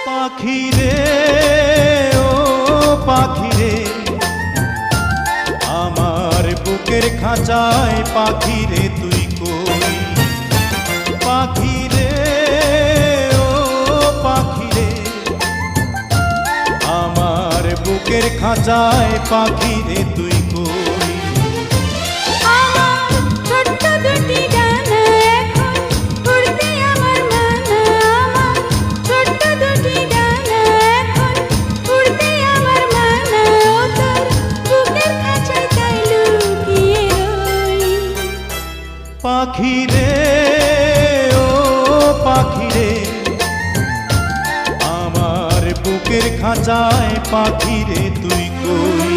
পাখি রে ও পাখি রে, আমার বুকের খাঁচায় পাখি রে তুই কই। পাখি রে ও পাখি রে, আমার বুকের খাঁচায় পাখি রে তুই কই। আমার ছোট্ট দুটি ডানা এখন উড়তে আমার মানা, আমার ছোট্ট দুটি ডানা এখন উড়তে আমার মানা, ও তোর বুকের খাঁচায় তাই লুকিয়ে রই। পাখি রে ও পাখি রে, আমার বুকের খাঁচায় পাখি রে তুই কই।